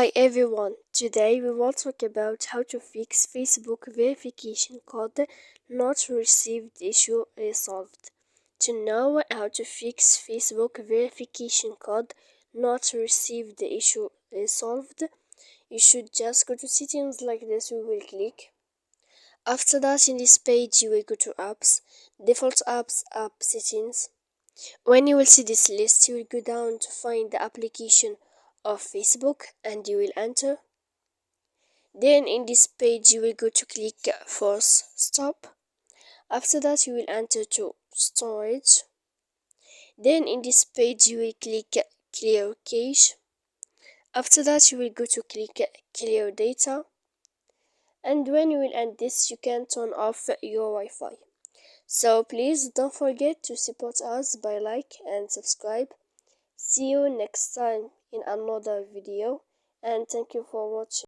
Hi everyone, today we will talk about how to fix Facebook verification code not received issue resolved. To know how to fix Facebook verification code not received issue resolved, you should just go to settings like this. We will click. After that, in this page you will go to apps, default apps, app settings. When you will see this list, you will go down to find the application of Facebook and you will enter. Then in this page you will go to click force stop. After that you will enter to storage. Then in this page you will click clear cache. After that you will go to click clear data. And when you will end this, you can turn off your Wi-Fi. So please don't forget to support us by like and subscribe. See you next time in another video, and thank you for watching.